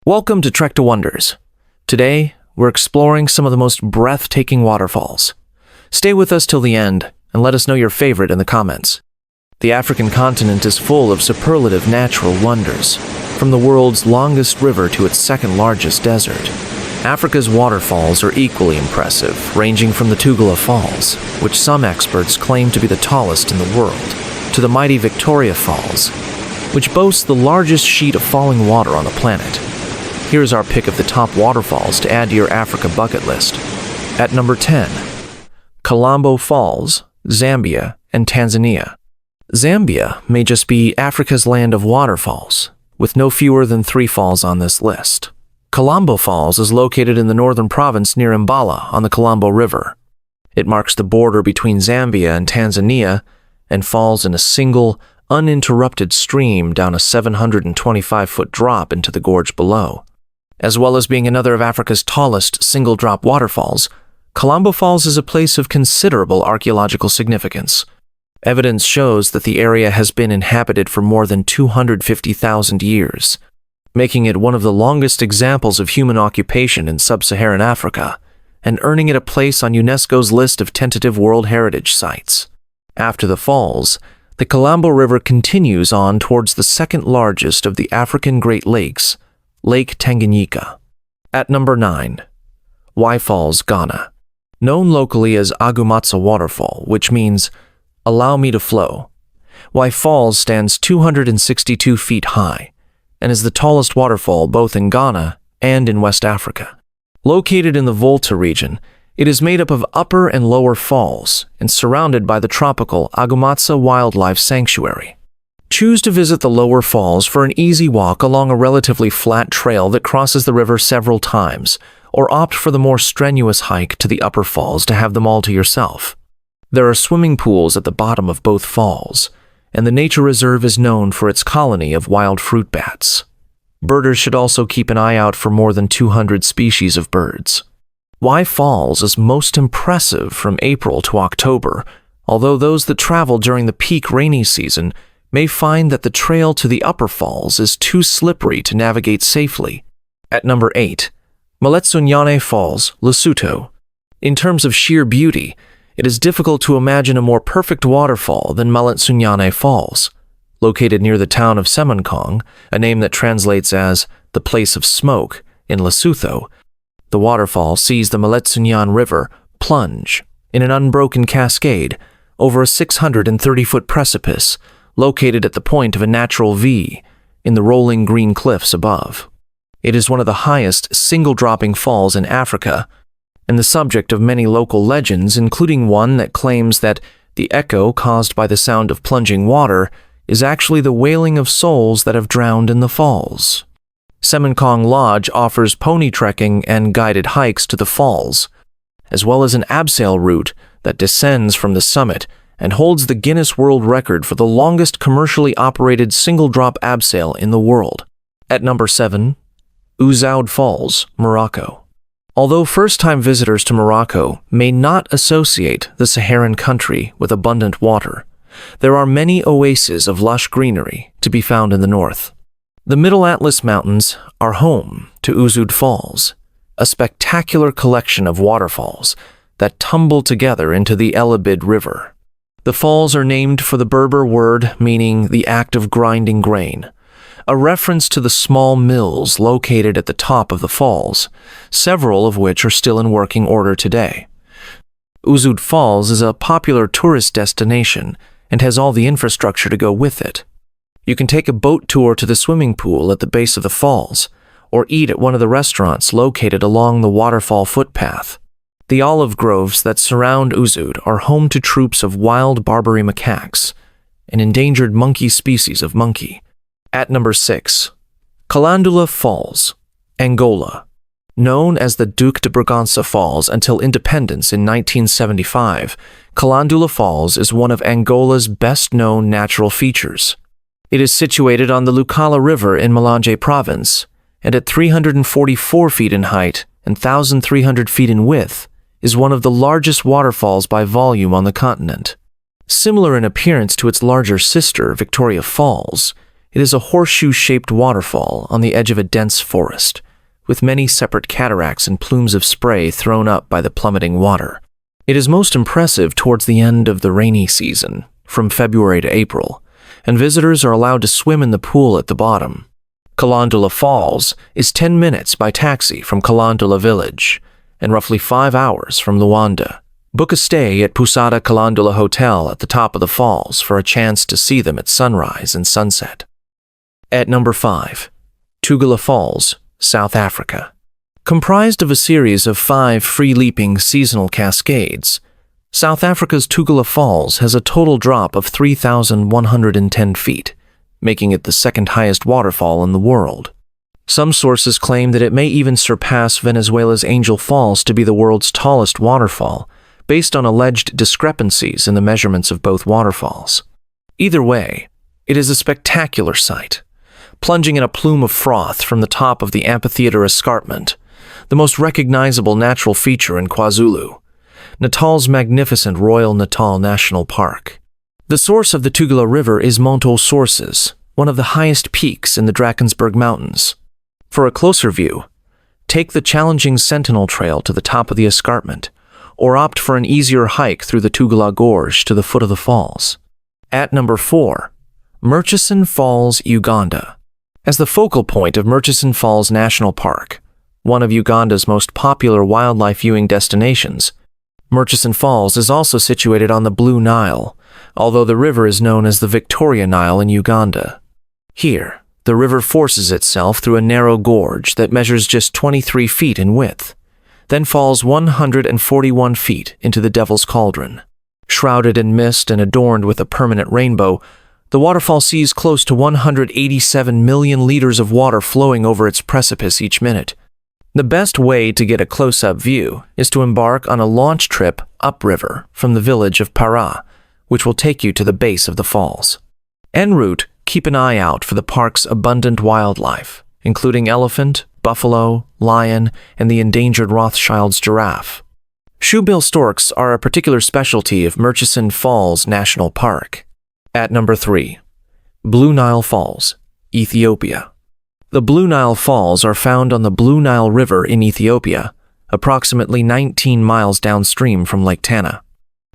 Welcome to Trek to Wonders. Today, we're exploring some of the most breathtaking waterfalls. Stay with us till the end and let us know your favorite in the comments. The African continent is full of superlative natural wonders, from the world's longest river to its second largest desert. Africa's waterfalls are equally impressive, ranging from the Tugela Falls, which some experts claim to be the tallest in the world, to the mighty Victoria Falls, which boasts the largest sheet of falling water on the planet. Here's our pick of the top waterfalls to add to your Africa bucket list. At number 10, Kalambo Falls, Zambia, and Tanzania. Zambia may just be Africa's land of waterfalls, with no fewer than 3 falls on this list. Kalambo Falls is located in the northern province near Mbala on the Kalambo River. It marks the border between Zambia and Tanzania and falls in a single, uninterrupted stream down a 725-foot drop into the gorge below. As well as being another of Africa's tallest single-drop waterfalls, Kalambo Falls is a place of considerable archaeological significance. Evidence shows that the area has been inhabited for more than 250,000 years, making it one of the longest examples of human occupation in sub-Saharan Africa, and earning it a place on UNESCO's list of tentative World Heritage Sites. After the falls, the Kalambo River continues on towards the second largest of the African Great Lakes, Lake Tanganyika. At number 9, Wli Falls, Ghana. Known locally as Agumatsa Waterfall, which means, allow me to flow. Wli Falls stands 262 feet high and is the tallest waterfall both in Ghana and in West Africa. Located in the Volta region, it is made up of upper and lower falls and surrounded by the tropical Agumatsa Wildlife Sanctuary. Choose to visit the lower falls for an easy walk along a relatively flat trail that crosses the river several times, or opt for the more strenuous hike to the upper falls to have them all to yourself. There are swimming pools at the bottom of both falls, and the nature reserve is known for its colony of wild fruit bats. Birders should also keep an eye out for more than 200 species of birds. Wli Falls is most impressive from April to October, although those that travel during the peak rainy season may find that the trail to the upper falls is too slippery to navigate safely. At number 8, Maletsunyane Falls, Lesotho. In terms of sheer beauty, it is difficult to imagine a more perfect waterfall than Maletsunyane Falls. Located near the town of Semonkong, a name that translates as the place of smoke in Lesotho, the waterfall sees the Maletsunyane River plunge in an unbroken cascade over a 630-foot precipice located at the point of a natural V in the rolling green cliffs above. It is one of the highest single-dropping falls in Africa, and the subject of many local legends, including one that claims that the echo caused by the sound of plunging water is actually the wailing of souls that have drowned in the falls. Semonkong Lodge offers pony trekking and guided hikes to the falls, as well as an abseil route that descends from the summit and holds the Guinness World Record for the longest commercially operated single-drop abseil in the world. At number 7, Ouzoud Falls, Morocco. Although first-time visitors to Morocco may not associate the Saharan country with abundant water, there are many oases of lush greenery to be found in the north. The Middle Atlas Mountains are home to Ouzoud Falls, a spectacular collection of waterfalls that tumble together into the Elabid River. The falls are named for the Berber word meaning the act of grinding grain, a reference to the small mills located at the top of the falls, several of which are still in working order today. Ouzoud Falls is a popular tourist destination and has all the infrastructure to go with it. You can take a boat tour to the swimming pool at the base of the falls, or eat at one of the restaurants located along the waterfall footpath. The olive groves that surround Ouzoud are home to troops of wild Barbary macaques, an endangered monkey species of monkey. At number 6, Kalandula Falls, Angola. Known as the Duc de Bragança Falls until independence in 1975, Kalandula Falls is one of Angola's best-known natural features. It is situated on the Lucala River in Malanje Province, and at 344 feet in height and 1,300 feet in width, is one of the largest waterfalls by volume on the continent. Similar in appearance to its larger sister, Victoria Falls, It is a horseshoe-shaped waterfall on the edge of a dense forest, with many separate cataracts and plumes of spray thrown up by the plummeting water. It is most impressive towards the end of the rainy season, from February to April, and visitors are allowed to swim in the pool at the bottom. Kalandula Falls is 10 minutes by taxi from Kalandula village, and roughly 5 hours from Luanda. Book a stay at Pusada Kalandula Hotel at the top of the falls for a chance to see them at sunrise and sunset. At number 5, Tugela Falls, South Africa. Comprised of a series of 5 free-leaping seasonal cascades, South Africa's Tugela Falls has a total drop of 3,110 feet, making it the second highest waterfall in the world. Some sources claim that it may even surpass Venezuela's Angel Falls to be the world's tallest waterfall, based on alleged discrepancies in the measurements of both waterfalls. Either way, it is a spectacular sight, plunging in a plume of froth from the top of the amphitheater escarpment, the most recognizable natural feature in KwaZulu, Natal's magnificent Royal Natal National Park. The source of the Tugela River is Monto Sources, one of the highest peaks in the Drakensberg Mountains. For a closer view, take the challenging Sentinel Trail to the top of the escarpment, or opt for an easier hike through the Tugela Gorge to the foot of the falls. At number 4, Murchison Falls, Uganda. As the focal point of Murchison Falls National Park, one of Uganda's most popular wildlife viewing destinations, Murchison Falls is also situated on the Blue Nile, although the river is known as the Victoria Nile in Uganda. Here, the river forces itself through a narrow gorge that measures just 23 feet in width, then falls 141 feet into the Devil's Cauldron. Shrouded in mist and adorned with a permanent rainbow, the waterfall sees close to 187 million liters of water flowing over its precipice each minute. The best way to get a close-up view is to embark on a launch trip upriver from the village of Para, which will take you to the base of the falls. En route, keep an eye out for the park's abundant wildlife, including elephant, buffalo, lion, and the endangered Rothschild's giraffe. Shoebill storks are a particular specialty of Murchison Falls National Park. At number 3, Blue Nile Falls, Ethiopia. The Blue Nile Falls are found on the Blue Nile River in Ethiopia, approximately 19 miles downstream from Lake Tana.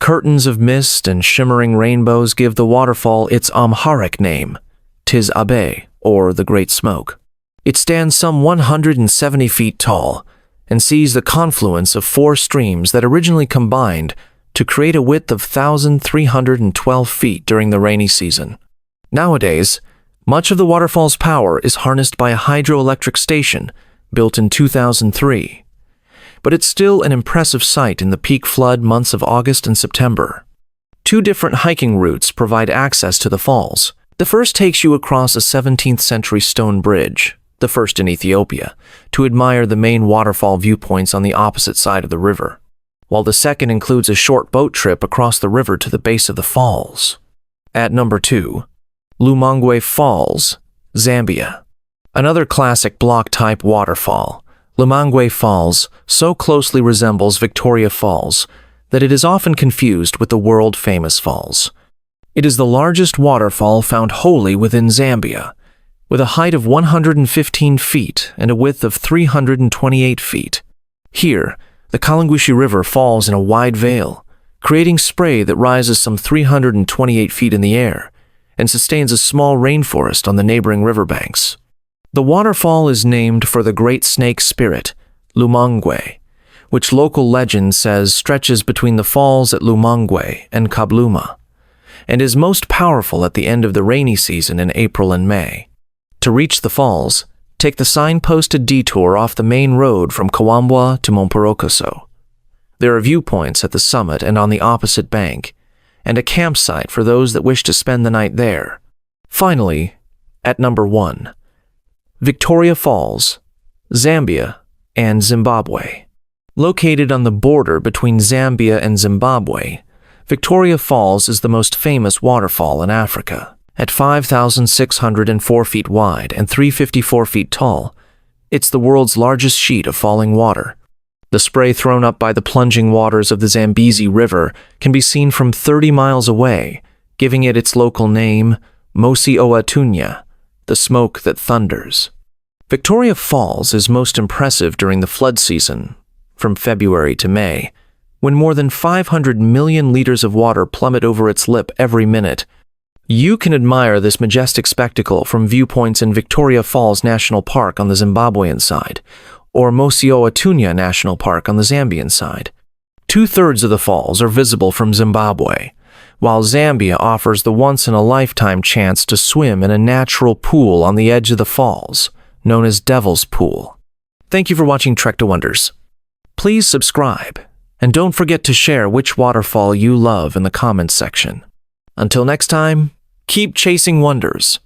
Curtains of mist and shimmering rainbows give the waterfall its Amharic name, Tis Abe, or the Great Smoke. It stands some 170 feet tall and sees the confluence of 4 streams that originally combined to create a width of 1,312 feet during the rainy season. Nowadays, much of the waterfall's power is harnessed by a hydroelectric station built in 2003, but it's still an impressive sight in the peak flood months of August and September. 2 different hiking routes provide access to the falls. The first takes you across a 17th century stone bridge, the first in Ethiopia, to admire the main waterfall viewpoints on the opposite side of the river, while the second includes a short boat trip across the river to the base of the falls. At number 2, Lumangwe Falls, Zambia. Another classic block-type waterfall, Lumangwe Falls so closely resembles Victoria Falls that it is often confused with the world-famous falls. It is the largest waterfall found wholly within Zambia, with a height of 115 feet and a width of 328 feet. Here, the Kalangwishi River falls in a wide vale, creating spray that rises some 328 feet in the air and sustains a small rainforest on the neighboring riverbanks. The waterfall is named for the great snake spirit, Lumangwe, which local legend says stretches between the falls at Lumangwe and Kabluma, and is most powerful at the end of the rainy season in April and May. To reach the falls, take the signposted detour off the main road from Kawambwa to Momporokotso. There are viewpoints at the summit and on the opposite bank, and a campsite for those that wish to spend the night there. Finally, at number 1, Victoria Falls, Zambia, and Zimbabwe. Located on the border between Zambia and Zimbabwe, Victoria Falls is the most famous waterfall in Africa. At 5,604 feet wide and 354 feet tall, it's the world's largest sheet of falling water. The spray thrown up by the plunging waters of the Zambezi River can be seen from 30 miles away, giving it its local name, Mosi Oa Tunya, the smoke that thunders. Victoria Falls is most impressive during the flood season, from February to May, when more than 500 million liters of water plummet over its lip every minute. You can admire this majestic spectacle from viewpoints in Victoria Falls National Park on the Zimbabwean side, or Murchison National Park on the Zambian side. 2/3 of the falls are visible from Zimbabwe, while Zambia offers the once-in-a-lifetime chance to swim in a natural pool on the edge of the falls, known as Devil's Pool. Thank you for watching Trek to Wonders. Please subscribe, and don't forget to share which waterfall you love in the comments section. Until next time, keep chasing wonders.